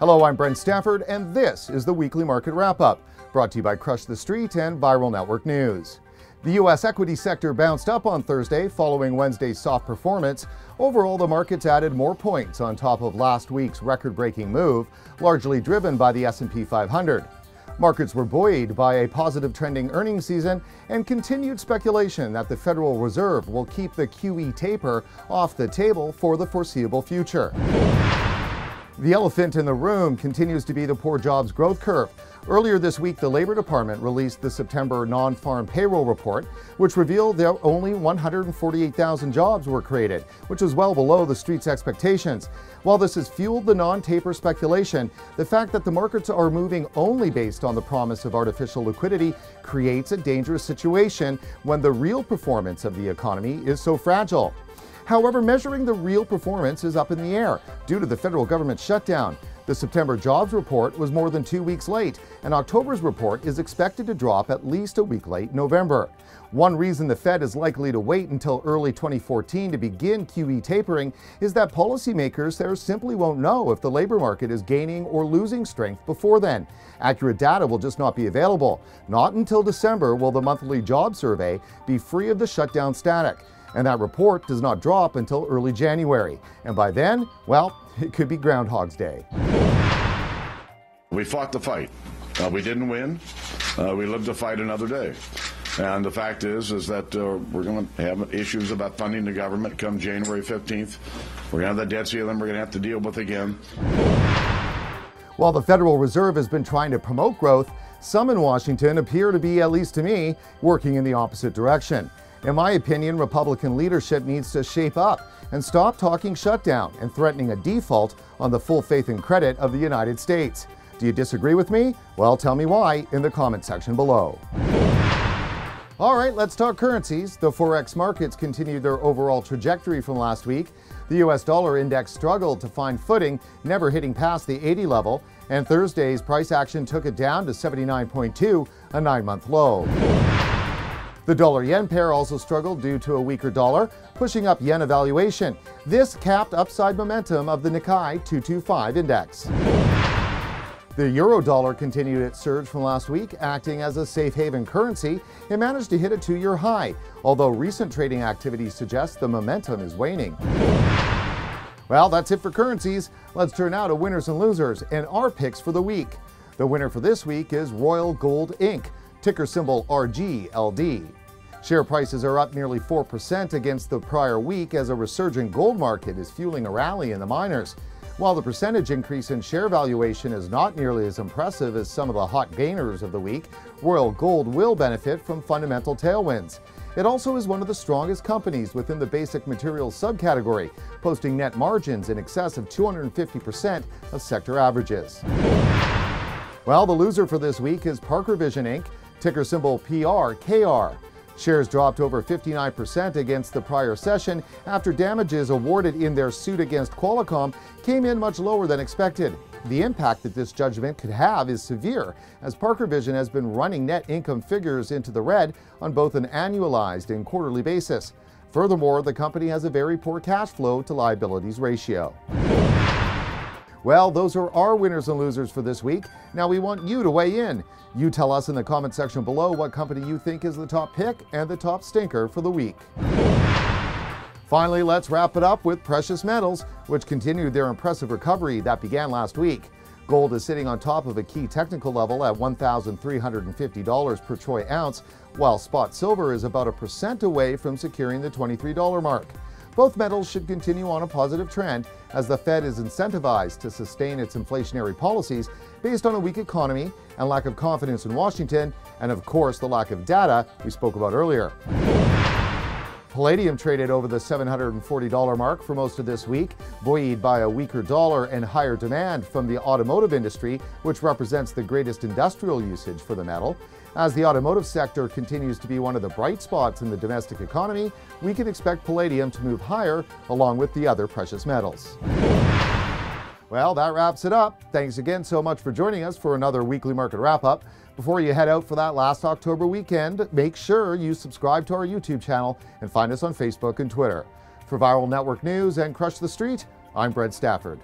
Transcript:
Hello, I'm Brent Stafford, and this is the weekly market wrap-up, brought to you by Crush the Street and Viral Network News. The U.S. equity sector bounced up on Thursday following Wednesday's soft performance. Overall, the markets added more points on top of last week's record-breaking move, largely driven by the S&P 500. Markets were buoyed by a positive trending earnings season and continued speculation that the Federal Reserve will keep the QE taper off the table for the foreseeable future. The elephant in the room continues to be the poor jobs growth curve. Earlier this week, the Labor Department released the September non-farm payroll report, which revealed that only 148,000 jobs were created, which is well below the street's expectations. While this has fueled the non-taper speculation, the fact that the markets are moving only based on the promise of artificial liquidity creates a dangerous situation when the real performance of the economy is so fragile. However, measuring the real performance is up in the air due to the federal government shutdown. The September jobs report was more than 2 weeks late, and October's report is expected to drop at least a week late November. One reason the Fed is likely to wait until early 2014 to begin QE tapering is that policymakers there simply won't know if the labor market is gaining or losing strength before then. Accurate data will just not be available. Not until December will the monthly job survey be free of the shutdown static. And that report does not drop until early January. And by then, well, it could be Groundhog's Day. We fought the fight. We didn't win. We lived to fight another day. And the fact is that we're going to have issues about funding the government come January 15th. We're going to have the debt ceiling we're going to have to deal with again. While the Federal Reserve has been trying to promote growth, some in Washington appear to be, at least to me, working in the opposite direction. In my opinion, Republican leadership needs to shape up and stop talking shutdown and threatening a default on the full faith and credit of the United States. Do you disagree with me? Well, tell me why in the comment section below. All right, let's talk currencies. The Forex markets continued their overall trajectory from last week. The US dollar index struggled to find footing, never hitting past the 80 level, and Thursday's price action took it down to 79.2, a 9-month low. The dollar-yen pair also struggled due to a weaker dollar, pushing up yen evaluation. This capped upside momentum of the Nikkei 225 index. The euro-dollar continued its surge from last week, acting as a safe haven currency. It managed to hit a 2-year high, although recent trading activity suggests the momentum is waning. Well, that's it for currencies. Let's turn now to winners and losers and our picks for the week. The winner for this week is Royal Gold Inc., ticker symbol RGLD. Share prices are up nearly 4% against the prior week as a resurgent gold market is fueling a rally in the miners. While the percentage increase in share valuation is not nearly as impressive as some of the hot gainers of the week, Royal Gold will benefit from fundamental tailwinds. It also is one of the strongest companies within the basic materials subcategory, posting net margins in excess of 250% of sector averages. Well, the loser for this week is Parker Vision Inc., ticker symbol PRKR. Shares dropped over 59% against the prior session after damages awarded in their suit against Qualcomm came in much lower than expected. The impact that this judgment could have is severe, as Parker Vision has been running net income figures into the red on both an annualized and quarterly basis. Furthermore, the company has a very poor cash flow to liabilities ratio. Well, those are our winners and losers for this week. Now we want you to weigh in. You tell us in the comment section below what company you think is the top pick and the top stinker for the week. Finally, let's wrap it up with precious metals, which continued their impressive recovery that began last week. Gold is sitting on top of a key technical level at $1,350 per troy ounce, while spot silver is about 1% away from securing the $23 mark. Both metals should continue on a positive trend as the Fed is incentivized to sustain its inflationary policies based on a weak economy and lack of confidence in Washington, and of course the lack of data we spoke about earlier. Palladium traded over the $740 mark for most of this week, buoyed by a weaker dollar and higher demand from the automotive industry, which represents the greatest industrial usage for the metal. As the automotive sector continues to be one of the bright spots in the domestic economy, we can expect palladium to move higher along with the other precious metals. Well, that wraps it up. Thanks again so much for joining us for another weekly market wrap-up. Before you head out for that last October weekend, make sure you subscribe to our YouTube channel and find us on Facebook and Twitter. For Viral Network News and Crush the Street, I'm Brent Stafford.